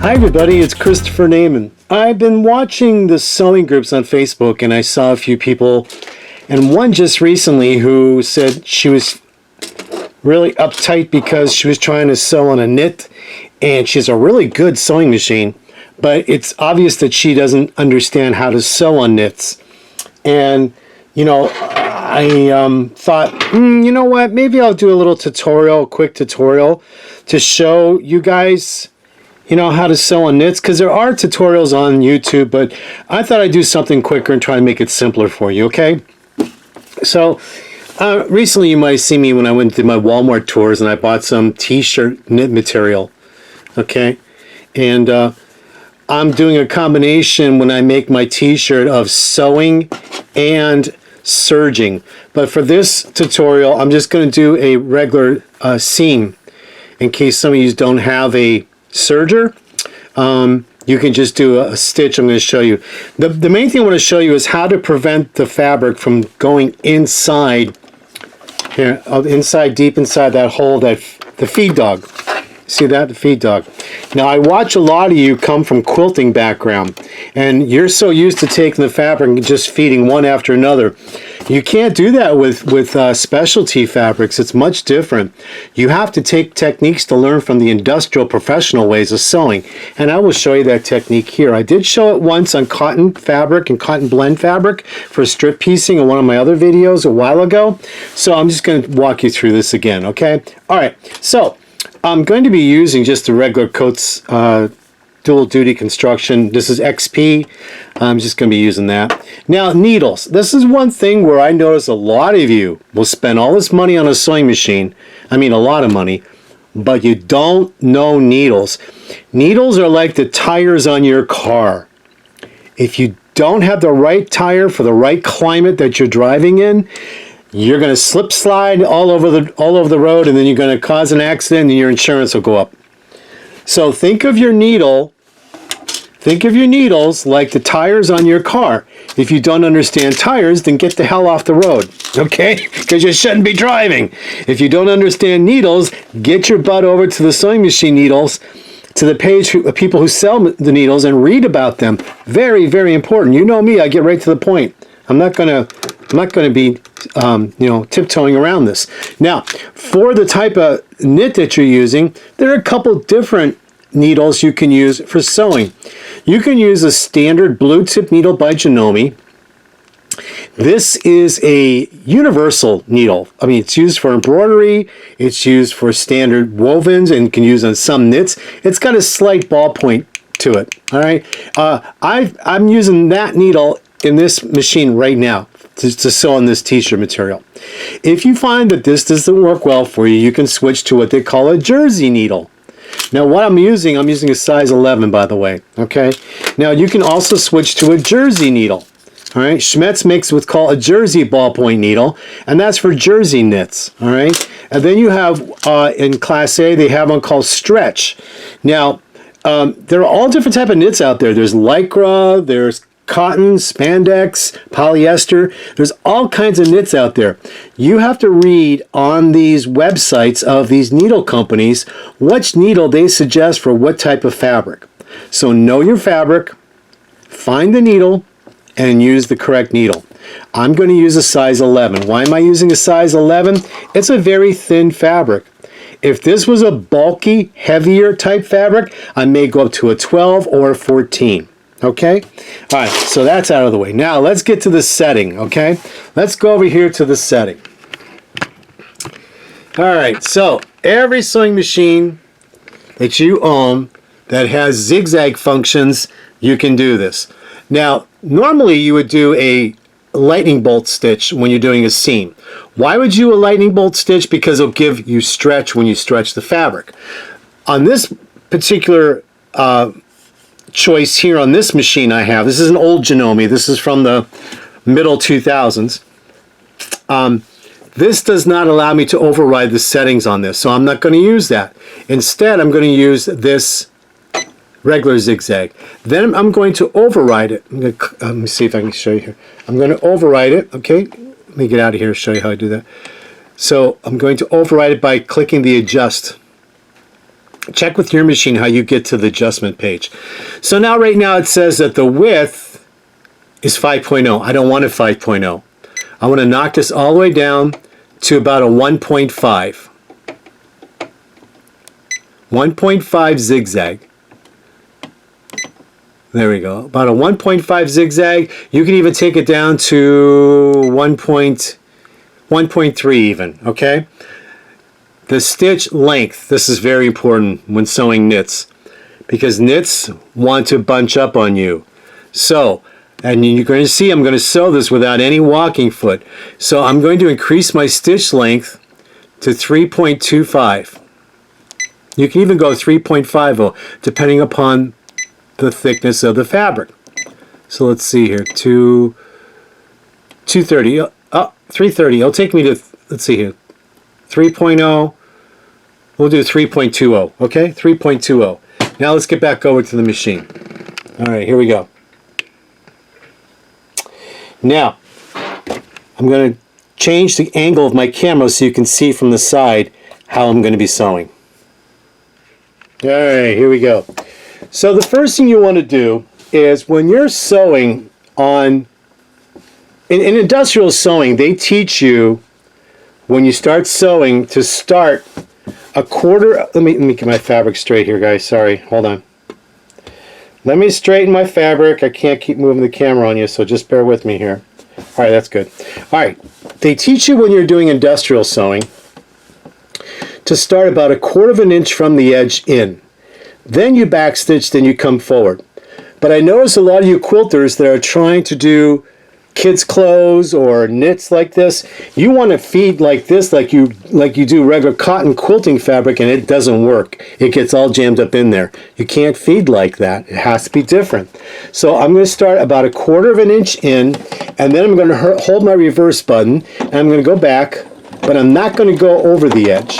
Hi everybody, it's Christopher Naiman. I've been watching the sewing groups on Facebook and I saw a few people, and one just recently who said she was really uptight because she was trying to sew on a knit, and she has a really good sewing machine, but it's obvious that she doesn't understand how to sew on knits. And I thought, you know what, maybe I'll do a little tutorial, a quick tutorial to show you guys how to sew on knits, because there are tutorials on YouTube, but I thought I'd do something quicker and try to make it simpler for you, okay? So recently you might have seen me when I went to my Walmart tours and I bought some t-shirt knit material, okay? And I'm doing a combination when I make my t-shirt of sewing and serging. But for this tutorial, I'm just going to do a regular seam in case some of you don't have a serger. You can just do a stitch. I'm going to show you. The main thing I want to show you is how to prevent the fabric from going inside here, deep inside that hole, the feed dog. See that? The feed dog. Now I watch a lot of you come from quilting background, and you're so used to taking the fabric and just feeding one after another. You can't do that with specialty fabrics. It's much different. You have to take techniques to learn from the industrial professional ways of sewing, and I will show you that technique here. I did show it once on cotton fabric and cotton blend fabric for strip piecing in one of my other videos a while ago, so I'm just going to walk you through this again, okay? All right, so I'm going to be using just the regular Coats dual duty construction. This is XP. I'm just going to be using that. Now, needles. This is one thing where I notice a lot of you will spend all this money on a sewing machine. I mean, a lot of money, but you don't know needles. Needles are like the tires on your car. If you don't have the right tire for the right climate that you're driving in, you're going to slip slide all over the road, and then you're going to cause an accident and your insurance will go up. So think of your needles like the tires on your car. If you don't understand tires, then get the hell off the road, okay? Because you shouldn't be driving. If you don't understand needles, get your butt over to the sewing machine needles, to the page of people who sell the needles, and read about them. Very, very important. You know me, I get right to the point. I'm not going to be tiptoeing around this. Now, for the type of knit that you're using, there are a couple different needles you can use for sewing. You can use a standard blue tip needle by Janome. This is a universal needle. I mean, it's used for embroidery, it's used for standard wovens, and can use on some knits. It's got a slight ballpoint to it, all right? I'm using that needle in this machine right now to sew on this t-shirt material. If you find that this doesn't work well for you, you can switch to what they call a jersey needle. Now what I'm using a size 11, by the way, okay? Now you can also switch to a jersey needle. All right, Schmetz makes what's called a jersey ballpoint needle, and that's for jersey knits, all right? And then you have, in Class A, they have one called Stretch. Now, there are all different type of knits out there. There's Lycra, there's cotton, spandex, polyester. There's all kinds of knits out there. You have to read on these websites of these needle companies which needle they suggest for what type of fabric. So know your fabric, find the needle, and use the correct needle. I'm going to use a size 11. Why am I using a size 11? It's a very thin fabric. If this was a bulky, heavier type fabric, I may go up to a 12 or a 14. Okay? All right, so that's out of the way. Now, let's get to the setting, okay? Let's go over here to the setting. All right, so every sewing machine that you own that has zigzag functions, you can do this. Now, normally you would do a lightning bolt stitch when you're doing a seam. Why would you do a lightning bolt stitch? Because it'll give you stretch when you stretch the fabric. On this particular choice here on this machine I have, this is an old Janome, this is from the middle 2000s. This does not allow me to override the settings on this, so I'm not going to use that. Instead, I'm going to use this regular zigzag. Then I'm going to override it. Let me see if I can show you here. I'm going to override it, okay? Let me get out of here and show you how I do that. So I'm going to override it by clicking the adjust. check with your machine how you get to the adjustment page. So now right now it says that the width is 5.0. I don't want a 5.0. I want to knock this all the way down to about a 1.5. 1.5 zigzag. There we go. About a 1.5 zigzag. You can even take it down to 1.3 even, okay? The stitch length. This is very important when sewing knits because knits want to bunch up on you. So, and you're going to see I'm going to sew this without any walking foot. So I'm going to increase my stitch length to 3.25. You can even go 3.50 depending upon the thickness of the fabric. So let's see here, 230, 330. It'll take me to, let's see here, 3.0. We'll do 3.20, okay? 3.20. Now let's get back over to the machine. All right, here we go. Now, I'm going to change the angle of my camera so you can see from the side how I'm going to be sewing. All right, here we go. So the first thing you want to do is when you're sewing on, in industrial sewing, they teach you when you start sewing to start a quarter, let me get my fabric straight here, guys. Sorry, hold on. Let me straighten my fabric. I can't keep moving the camera on you, so just bear with me here. All right, that's good. All right, they teach you when you're doing industrial sewing to start about a quarter of an inch from the edge in. Then you backstitch, then you come forward. But I notice a lot of you quilters that are trying to do kids' clothes or knits like this, you want to feed like this, like you do regular cotton quilting fabric, and it doesn't work. It gets all jammed up in there. You can't feed like that. It has to be different. So I'm going to start about a quarter of an inch in, and then I'm going to hold my reverse button, and I'm going to go back, but I'm not going to go over the edge.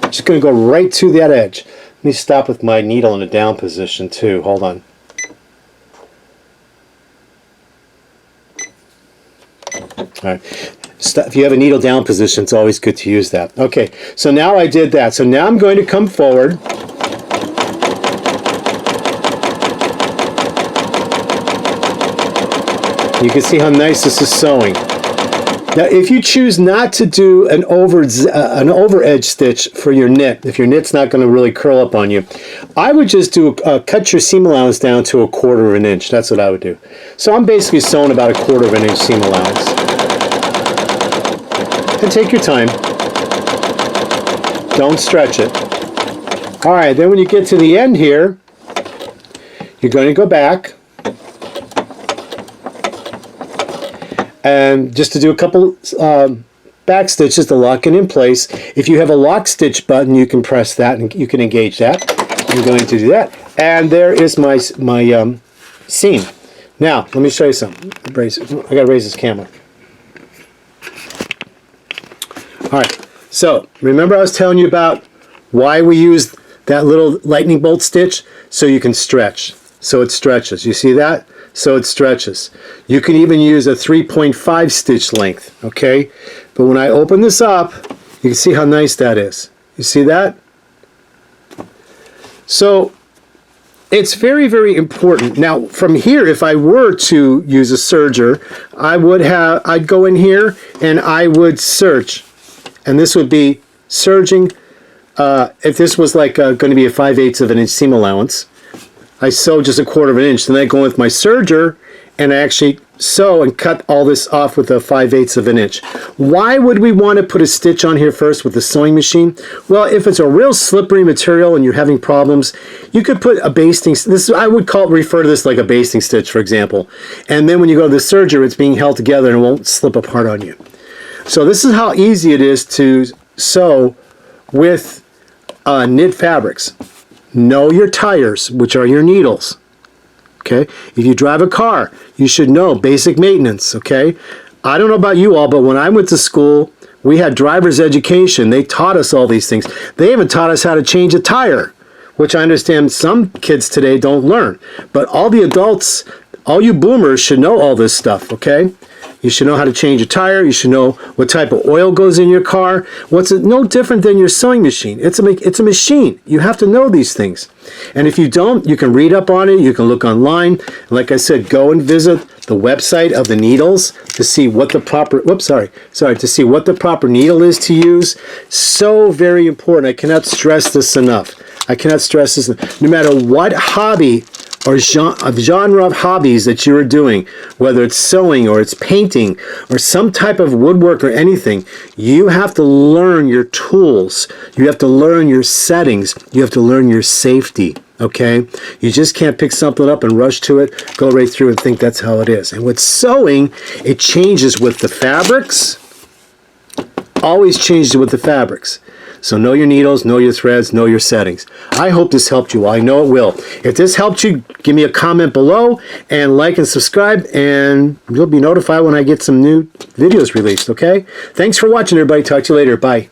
I'm just going to go right to that edge. Let me stop with my needle in a down position too. Hold on. All right. If you have a needle down position, it's always good to use that. Okay, so now I did that. So now I'm going to come forward. You can see how nice this is sewing. Now, if you choose not to do an over edge stitch for your knit, if your knit's not going to really curl up on you, I would just do cut your seam allowance down to a quarter of an inch. That's what I would do. So I'm basically sewing about a quarter of an inch seam allowance. And take your time. Don't stretch it. All right, then when you get to the end here, you're going to go back. And just to do a couple back stitches to lock it in place. If you have a lock stitch button, you can press that and you can engage that. I'm going to do that. And there is my seam. Now, let me show you something. I got to raise this camera. All right, so remember I was telling you about why we use that little lightning bolt stitch? So you can stretch. So it stretches. You see that? So it stretches. You can even use a 3.5 stitch length, okay? But when I open this up, you can see how nice that is. You see that? So it's very, very important. Now, from here, if I were to use a serger, I'd go in here and I would serge. And this would be serging, if this was like going to be a 5/8 of an inch seam allowance, I sew just a quarter of an inch. Then I go in with my serger and I actually sew and cut all this off with a 5/8 of an inch. Why would we want to put a stitch on here first with the sewing machine? Well, if it's a real slippery material and you're having problems, you could put a basting, I would refer to this like a basting stitch, for example. And then when you go to the serger, it's being held together and it won't slip apart on you. So this is how easy it is to sew with knit fabrics. Know your tires, which are your needles. Okay? If you drive a car, you should know basic maintenance. Okay? I don't know about you all, but when I went to school, we had driver's education. They taught us all these things. They even taught us how to change a tire, which I understand some kids today don't learn. But all the adults All you boomers should know all this stuff, okay? You should know how to change a tire. You should know what type of oil goes in your car. What's it, no different than your sewing machine. It's a machine. You have to know these things. And if you don't, you can read up on it. You can look online. Like I said, go and visit the website of the needles to see what the proper, to see what the proper needle is to use. So very important. I cannot stress this enough. I cannot stress this enough. No matter what hobby or genre of hobbies that you are doing, whether it's sewing or it's painting or some type of woodwork or anything, you have to learn your tools. You have to learn your settings. You have to learn your safety, okay? You just can't pick something up and rush to it, go right through and think that's how it is. And with sewing, it changes with the fabrics. Always changes with the fabrics. So know your needles, know your threads, know your settings. I hope this helped you. I know it will. If this helped you, give me a comment below and like and subscribe, and you'll be notified when I get some new videos released, okay? Thanks for watching, everybody. Talk to you later. Bye.